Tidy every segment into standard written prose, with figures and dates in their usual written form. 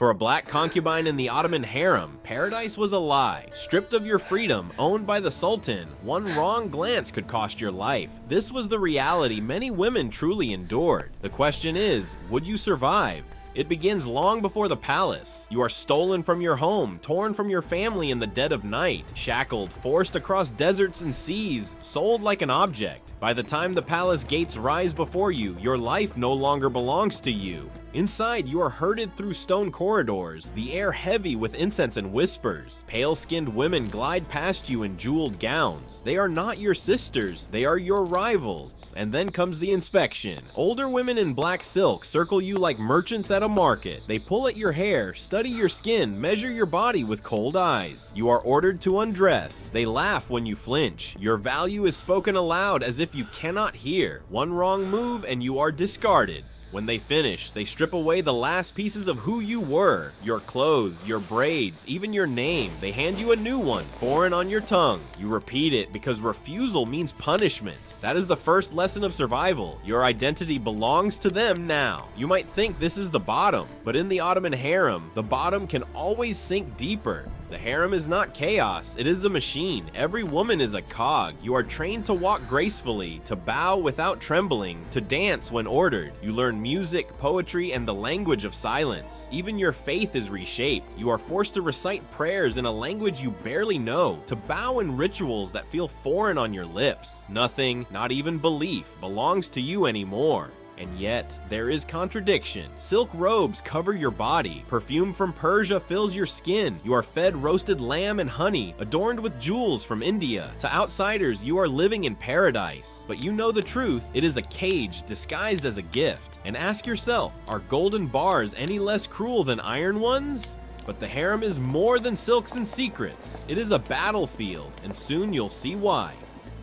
For a black concubine in the Ottoman Harem, paradise was a lie. Stripped of your freedom, owned by the Sultan, one wrong glance could cost your life. This was the reality many women truly endured. The question is, would you survive? It begins long before the palace. You are stolen from your home, torn from your family in the dead of night, shackled, forced across deserts and seas, sold like an object. By the time the palace gates rise before you, your life no longer belongs to you. Inside, you are herded through stone corridors, the air heavy with incense and whispers. Pale-skinned women glide past you in jeweled gowns. They are not your sisters, they are your rivals. And then comes the inspection. Older women in black silk circle you like merchants at a market. They pull at your hair, study your skin, measure your body with cold eyes. You are ordered to undress. They laugh when you flinch. Your value is spoken aloud as if you cannot hear. One wrong move and you are discarded. When they finish, they strip away the last pieces of who you were. Your clothes, your braids, even your name. They hand you a new one, foreign on your tongue. You repeat it because refusal means punishment. That is the first lesson of survival. Your identity belongs to them now. You might think this is the bottom, but in the Ottoman harem, the bottom can always sink deeper. The harem is not chaos, it is a machine. Every woman is a cog. You are trained to walk gracefully, to bow without trembling, to dance when ordered. You learn music, poetry, and the language of silence. Even your faith is reshaped. You are forced to recite prayers in a language you barely know, to bow in rituals that feel foreign on your lips. Nothing, not even belief, belongs to you anymore. And yet, there is contradiction. Silk robes cover your body. Perfume from Persia fills your skin. You are fed roasted lamb and honey, adorned with jewels from India. To outsiders, you are living in paradise. But you know the truth, it is a cage disguised as a gift. And ask yourself, are golden bars any less cruel than iron ones? But the harem is more than silks and secrets. It is a battlefield, and soon you'll see why.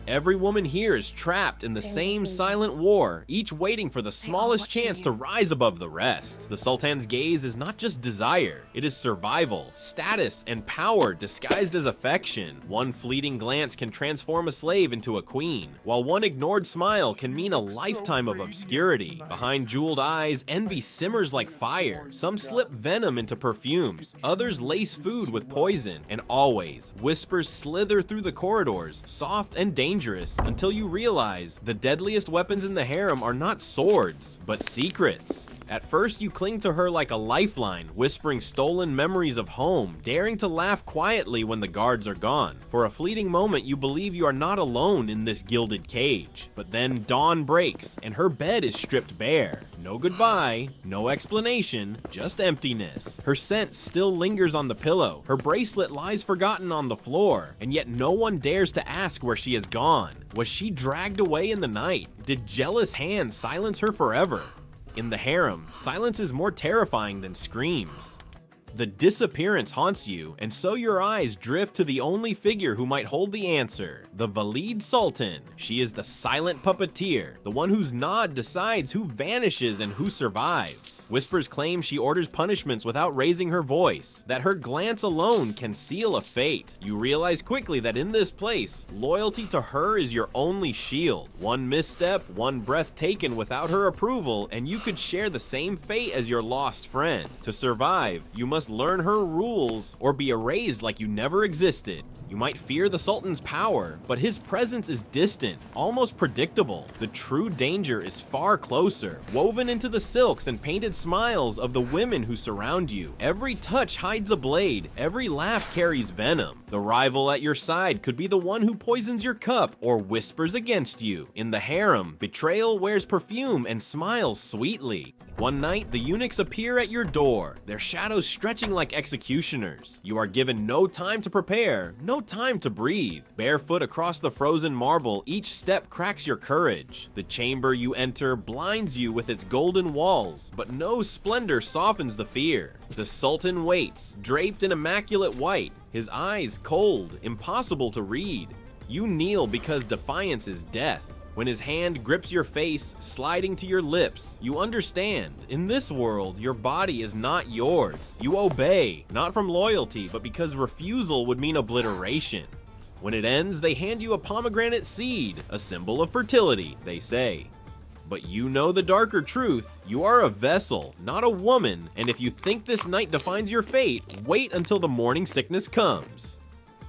Every woman here is trapped in the same silent war, each waiting for the smallest chance to rise above the rest. The Sultan's gaze is not just desire, it is survival, status, and power disguised as affection. One fleeting glance can transform a slave into a queen, while one ignored smile can mean a lifetime of obscurity. Behind jeweled eyes, envy simmers like fire. Some slip venom into perfumes, others lace food with poison, and always, whispers slither through the corridors, soft and dangerous, until you realize the deadliest weapons in the harem are not swords, but secrets. At first, you cling to her like a lifeline, whispering stolen memories of home, daring to laugh quietly when the guards are gone. For a fleeting moment, you believe you are not alone in this gilded cage. But then dawn breaks, and her bed is stripped bare. No goodbye, no explanation, just emptiness. Her scent still lingers on the pillow. Her bracelet lies forgotten on the floor, and yet no one dares to ask where she has gone. Was she dragged away in the night? Did jealous hands silence her forever? In the harem, silence is more terrifying than screams. The disappearance haunts you, and so your eyes drift to the only figure who might hold the answer, the Valide Sultan. She is the silent puppeteer, the one whose nod decides who vanishes and who survives. Whispers claim she orders punishments without raising her voice, that her glance alone can seal a fate. You realize quickly that in this place, loyalty to her is your only shield. One misstep, one breath taken without her approval, and you could share the same fate as your lost friend. To survive, you must learn her rules or be erased like you never existed. You might fear the Sultan's power, but his presence is distant, almost predictable. The true danger is far closer, woven into the silks and painted smiles of the women who surround you. Every touch hides a blade, every laugh carries venom. The rival at your side could be the one who poisons your cup or whispers against you. In the harem, betrayal wears perfume and smiles sweetly. One night, the eunuchs appear at your door, their shadows stretching like executioners. You are given no time to prepare, no time to breathe. Barefoot across the frozen marble, each step cracks your courage. The chamber you enter blinds you with its golden walls, but no splendor softens the fear. The Sultan waits, draped in immaculate white, his eyes cold, impossible to read. You kneel because defiance is death. When his hand grips your face, sliding to your lips, you understand. In this world, your body is not yours. You obey, not from loyalty, but because refusal would mean obliteration. When it ends, they hand you a pomegranate seed, a symbol of fertility, they say. But you know the darker truth. You are a vessel, not a woman, and if you think this night defines your fate, wait until the morning sickness comes.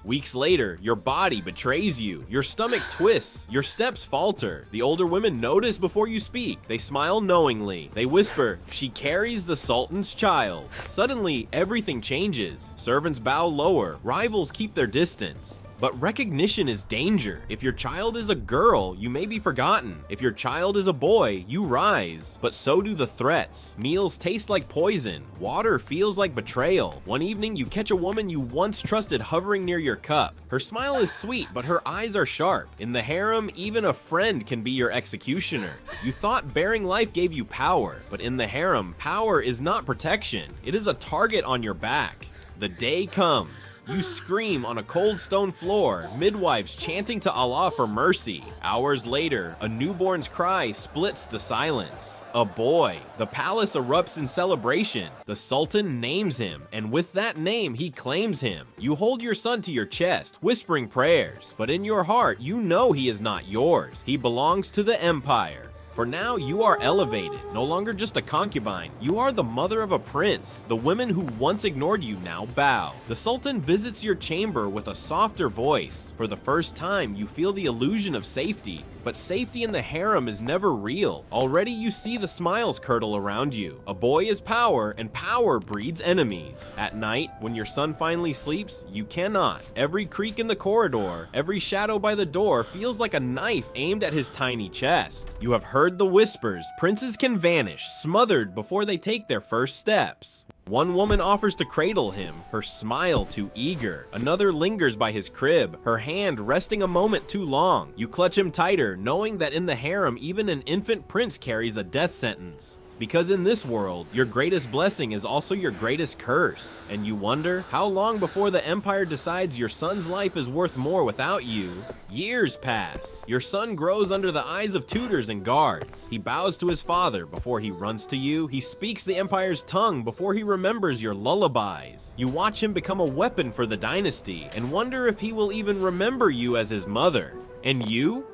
Weeks later, your body betrays you, your stomach twists, your steps falter. The older women notice before you speak. They smile knowingly. They whisper, "She carries the Sultan's child." Suddenly, everything changes. Servants bow lower, rivals keep their distance. But recognition is danger. If your child is a girl, you may be forgotten. If your child is a boy, you rise. But so do the threats. Meals taste like poison. Water feels like betrayal. One evening, you catch a woman you once trusted hovering near your cup. Her smile is sweet, but her eyes are sharp. In the harem, even a friend can be your executioner. You thought bearing life gave you power, but in the harem, power is not protection. It is a target on your back. The day comes. You scream on a cold stone floor, midwives chanting to Allah for mercy. Hours later, a newborn's cry splits the silence. A boy. The palace erupts in celebration. The Sultan names him, and with that name, he claims him. You hold your son to your chest, whispering prayers, but in your heart, you know he is not yours. He belongs to the empire. For now, you are elevated, no longer just a concubine. You are the mother of a prince. The women who once ignored you now bow. The Sultan visits your chamber with a softer voice. For the first time, you feel the illusion of safety. But safety in the harem is never real. Already you see the smiles curdle around you. A boy is power, and power breeds enemies. At night, when your son finally sleeps, you cannot. Every creak in the corridor, every shadow by the door feels like a knife aimed at his tiny chest. You have heard the whispers. Princes can vanish, smothered before they take their first steps. One woman offers to cradle him, her smile too eager. Another lingers by his crib, her hand resting a moment too long. You clutch him tighter, knowing that in the harem, even an infant prince carries a death sentence. Because in this world, your greatest blessing is also your greatest curse. And you wonder, how long before the empire decides your son's life is worth more without you? Years pass. Your son grows under the eyes of tutors and guards. He bows to his father before he runs to you. He speaks the empire's tongue before he remembers your lullabies. You watch him become a weapon for the dynasty and wonder if he will even remember you as his mother. And you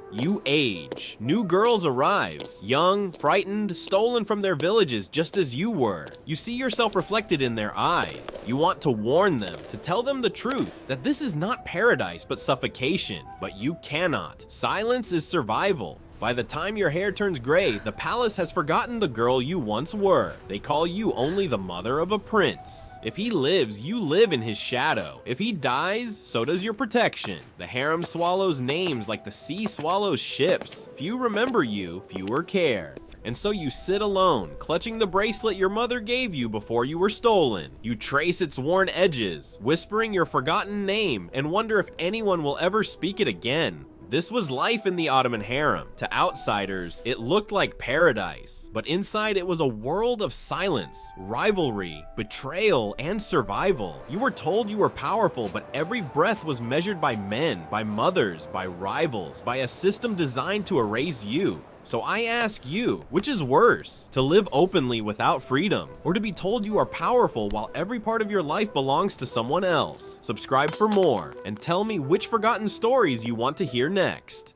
age. New girls arrive, young, frightened, stolen from their villages just as you were. You see yourself reflected in their eyes. You want to warn them, to tell them the truth, that this is not paradise but suffocation. But you cannot. Silence is survival. By the time your hair turns gray, the palace has forgotten the girl you once were. They call you only the mother of a prince. If he lives, you live in his shadow. If he dies, so does your protection. The harem swallows names like the sea swallows ships. Few remember you, fewer care. And so you sit alone, clutching the bracelet your mother gave you before you were stolen. You trace its worn edges, whispering your forgotten name, and wonder if anyone will ever speak it again. This was life in the Ottoman harem. To outsiders, it looked like paradise, but inside it was a world of silence, rivalry, betrayal, and survival. You were told you were powerful, but every breath was measured by men, by mothers, by rivals, by a system designed to erase you. So I ask you, which is worse? To live openly without freedom, or to be told you are powerful while every part of your life belongs to someone else? Subscribe for more, and tell me which forgotten stories you want to hear next.